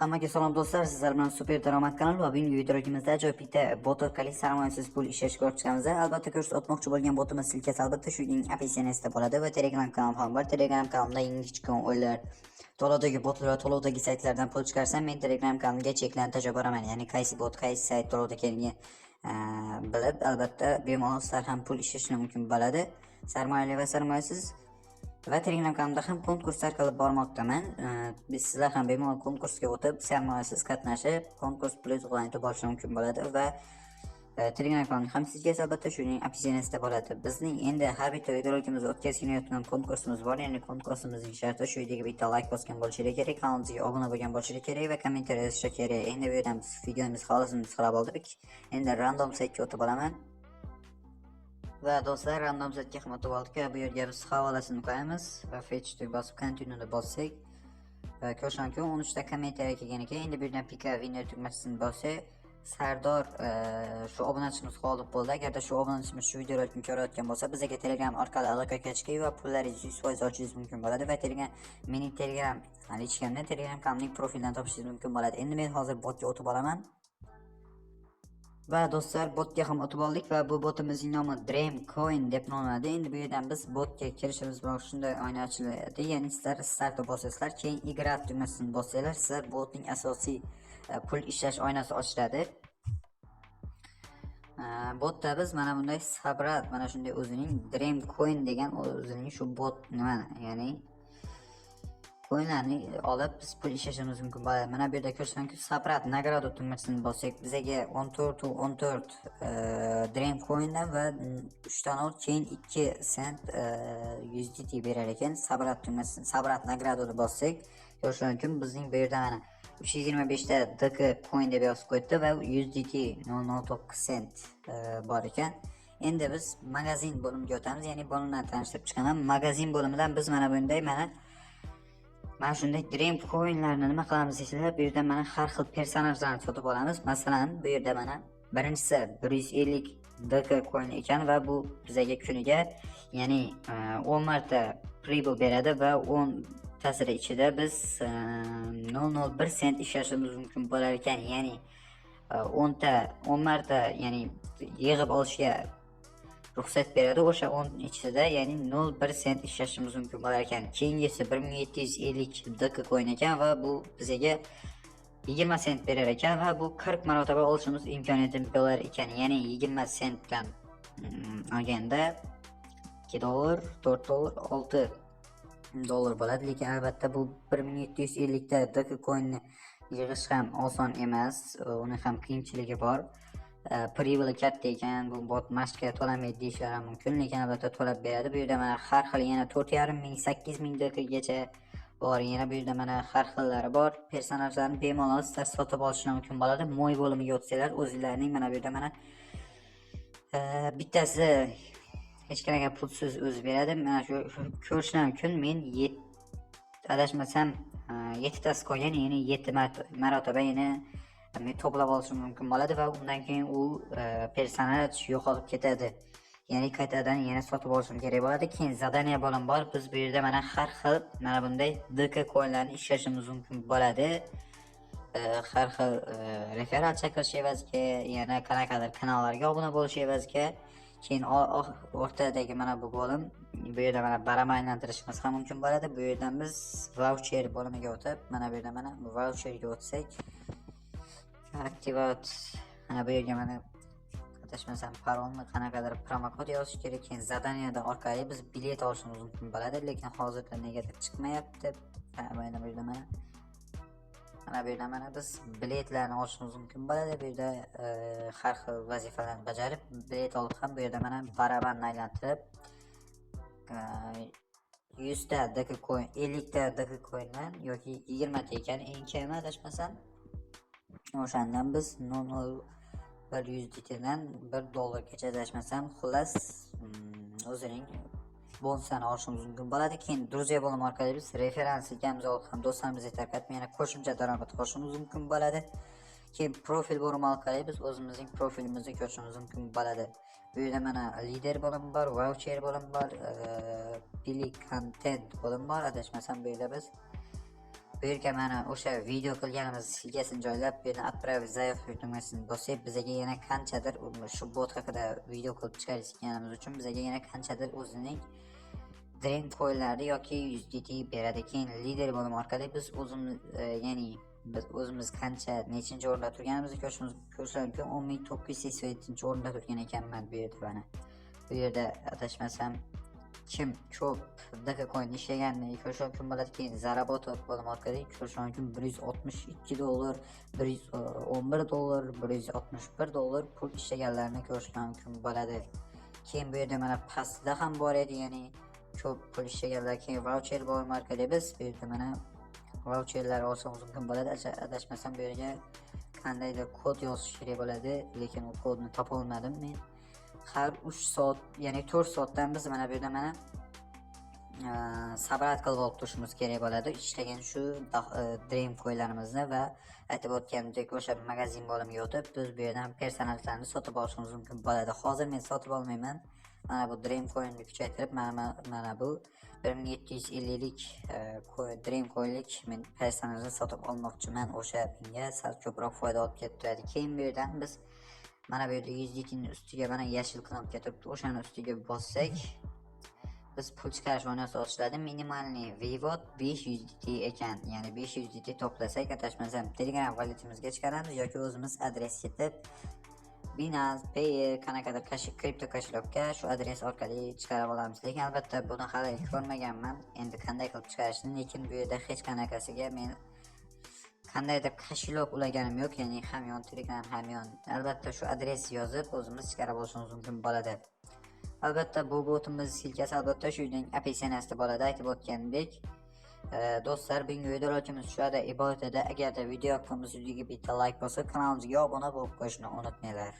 Hammaga salom do'stlar, sizlar bilan Super daromad kanali va bugungi videomizda ajoyib bitta bot orqali samarasiz pul ishlashga o'tishamiz. Albatta ko'rsatib o'tmoqchi bo'lgan botimiz silkasi albatta shuning opsiyasida bo'ladi va Telegram kanalim ham bor. Telegram kanalimda yangi chiqqan o'yinlar, to'lovdagi botlar va to'lovdagi saytlardan pul chiqarsam men Telegram kanalimga cheklanib tashlab boraman. Ya'ni qaysi bot, qaysi sayt to'lovda ekanligini bilib, albatta bemalol sizlar ham pul ishlashni mumkin bo'ladi. Sarmoyali va sarmoyasiz va Telegram kanalimda ham konkurslar qilib bormoqdaman. Biz sizlar ham bemalol konkursga o'tib, sarmoyasiz qatnashib, konkurs pul to'g'lanib olishingiz mumkin bo'ladi va Telegram kanalim ham sizga albatta shuning opsiyasida bo'ladi. Bizning endi har bitta videorolikimizda o'tkazayotgan konkursimiz bor. Ya'ni konkursimizning sharti shu yerga bitta like bosgan bo'lishingiz kerak, kanalimizga obuna bo'lgan bo'lishingiz kerak va kommentariy yozish kerak. Endi bu yerdan videomiz xolisini qilib oldik. Endi random saytga o'tib olaman. Va do'stlar, random saytga ham o'tib oldik. Bu yerga biz havolasini qo'yamiz va fetch deb bosib continue deb bossak, ko'rshanki 13 ta kommentariy kelgan ekan. Endi bu yerdan pick up winner tugmachasini bossak, Sardor shu obunachimiz qolib bo'ldi. Agarda shu obunachimiz shu videolarni ko'rayotgan bo'lsa, bizga Telegram orqali aloqa qilishga va pullaringizni 100% olishingiz mumkin bo'ladi va mening Telegram lichkamdan Telegram kanalimning profilidan topishingiz mumkin bo'ladi. Endi men hozir botga o'tib olaman. Va do'stlar, botga ham o'tib oldik va bu botimizning nomi Dream Coin deb nomlanadi. Endi bu yerdan biz botga kirishimiz bilan shunday oyna ochiladi. Ya'ni sizlar startni bosasizlar, keyin igrat tugmasini bossanglar, sizlar botning asosiy pul ishlash oynasi ochiladi. Botda biz mana bunday Sabrat, mana shunday o'zining Dream Coin degan o'zining shu bot nima, ya'ni coinlarni olib biz pul ishlashimiz mumkin bo'ladi. Mana bu yerda ko'rsangiz Sabrat nagrada tugmasini bossak, bizga 14 Dream Coin'dan va 3 ta not keyin 2 sent USDT berar ekan. Sabrat tugmasini, Sabrat nagradani bossak, ko'rsangiz bizning bu yerda mana 325 ta DK coin deb yozib qo'ydi va USDT 0.9 sent bor ekan. Endi biz magazin bo'limiga o'tamiz. Ya'ni bo'limdan tanishtirib chiqaman. Magazin bo'limidan biz mana bunday mana shunday Dream coinlarni nima qilamiz desanglar, bu yerda mana har xil personajlarni sotib olamiz. Masalan, bu yerda mana birinchisi 150 DK coin ekan va bu bizga kuniga, ya'ni 10 marta pribul beradi va 10 tasiri ichida biz 0.01 sent ishlashimiz mumkin bo'lar ekan. Ya'ni 10 marta, ya'ni yig'ib olishga ruxsat beradi. O'sha 10 ichida, ya'ni 0.1 sent ishlashimiz mumkin bo'lar ekan. Keyingisi 1750 DK coin ekan va bu bizga 20 sent berar ekan va bu 40 marotaba olishimiz imkoniyati bo'lar ekan. Ya'ni 20 sentdan olganda 2 dollar, 4 dollar, 6 dollar bo'ladi. Lekin albatta bu 1750 ta DK coinni yig'ish ham oson emas, uni ham qiyinchiligi bor. Pribuli katta ekan, bu bot mashqga to'lamaydi deyishlari mumkin, lekin albatta to'lab beradi. Bu yerda mana har xil yana 4.5 ming, 8 ming DK-gacha bor. Yana bu yerda mana har xillari bor. Personajlarni bemalol sizlar sotib olishingiz mumkin bo'ladi. Mo'y bo'limiga o'tsanglar, o'zingizlarning mana bu yerda mana bittasi hech qanaqa pulsiz o'zi beradi. Mana shu ko'rishdan kun men adashmasam 7 tasi qolgan, ya'ni 7 marotaba yana men to'plab olishim mumkin bo'ladi va undan keyin u personaj yo'qolib ketadi. Ya'ni qaytadan yana sotib olishim kerak bo'ladi. Keyin zadaniya bo'lim bor. Biz bu yerda mana har xil mana bunday DK coinlarni ishlashimiz mumkin bo'ladi. Har xil referat chaqirish evaziga, yana qanaqadir kanallarga obuna bo'lish evaziga. Keyin o'rtadagi mana bu bo'lim, bu yerda mana barama aylantirishimiz ham mumkin bo'ladi. Bu yerdan biz voucher bo'limiga o'tib, mana bu yerda mana voucherga o'tsak, aktivat, mana bu yerga mana adashmasam parolni qanaqadir promokod yozish kerak. Keyin zadaniyada orqali biz bilet olishimiz mumkin bo'ladi, lekin hozirda negadir chiqmayapti. Mana bu yerda mana biz biletlarni olishimiz mumkin bo'ladi. Bu yerda har xil vazifalarni bajarib bilet olib ham bu yerda mana barabarni aylantirib 100 ta DK coin, 50 ta DK coindan yoki 20 ta ekan eng kami adashmasam, o'shandan biz 0.1 USDTdan 1 dollargacha adashmasam, xullas o'zining bonusini olishimiz mumkin bo'ladi. Keyin друзья bo'lim orqali biz referans egamizga olib ham do'stlarimizga tarqatib yana qo'shimcha daromad olishimiz mumkin bo'ladi. Keyin profil bo'limi orqali biz o'zimizning profilimizni ko'rishimiz mumkin bo'ladi. Bu yerda mana lider bo'lim bor, voucher bo'lim bor, pili content bo'lim bor. Adashmasam bu yerda biz bu yerga mana o'sha video qilganimiz silkasini joylab, bu yerdan отправить заявку tugmasini bosib, bizga yana qanchadir shu bot haqida video qilib chiqarishganimiz uchun bizga yana qanchadir o'zining dream coinlarni yoki USDT beradi. Keyin lider bo'lim orqali biz o'zimiz ya'ni biz o'zimiz qancha nechinchi o'rinda turganimizni ko'rishimiz mumkin. 10987 o'rinda turgan ekanman bu yerda mana. Bu yerda adashmasam kim ko'p Dogecoin ishlaganini ko'rish mumkin bo'ladi. Keyin Zarabotot bo'lim orqali ko'rish mumkin. 162 dollar, 111 dollar, 161 dollar pul ishlaganlarini ko'rish mumkin bo'ladi. Keyin bu yerda mana pastda ham bor edi, ya'ni ko'p pul ishlaganlar. Keyin voucher bo'lim orqali biz bu yerda mana voucherlar olsangiz mumkin bo'ladi. Adashmasam bu yerga qandaydir kod yozish kerak bo'ladi, lekin u kodni topa olmadim men. Har 3 soat, ya'ni 4 soatdan biz mana bu yerda mana sabrat qilib olib turishimiz kerak bo'ladi. Ishlagan shu dream coinlarimizni va aytib o'tgandek o'sha magazin bo'limiga o'tib, biz bu yerdan personajlarni sotib olishimiz mumkin bo'ladi. Hozir men sotib olmayman. Mana bu dream coinni kuchaytirib, mana bu 1750lik dream coinlik men personajni sotib olmoqchiman. O'sha menga sal ko'proq foyda olib keltiradi. Keyin bu yerdan biz mana bu yerda USDTning ustiga mana yashil knopka turibdi. O'shani ustiga bossak, biz pul chiqarish oynasi ochiladi. Minimalniy vivod 5 USDT ekan. Ya'ni 5 USDT to'plasak, adashmasam Telegram valyutamizga chiqaramiz yoki o'zimiz adres yetib Binance, Payer, qanaqadir kripto kошелёkka shu adres orqali chiqarib olamiz. Lekin albatta buni hali ko'rmaganman. Endi qanday qilib chiqarishni, lekin bu yerda hech qanaqasiga men qandaydir kошелёк ulaganim yo'q, ya'ni hamyon Telegram hamyon. Albatta shu adres yozib o'zimiz chiqarib olishimiz mumkin bo'ladi. Albatta bu botimiz silkasi albatta shu yerning opsiyasida bo'ladi, aytib o'tgandek. Do'stlar, bugungi videolarimiz shu yerda iborat edi. Agarda video yoqqan bo'lsa, videoga bitta like bosib, kanalimizga obuna bo'lib qo'yishni unutmanglar.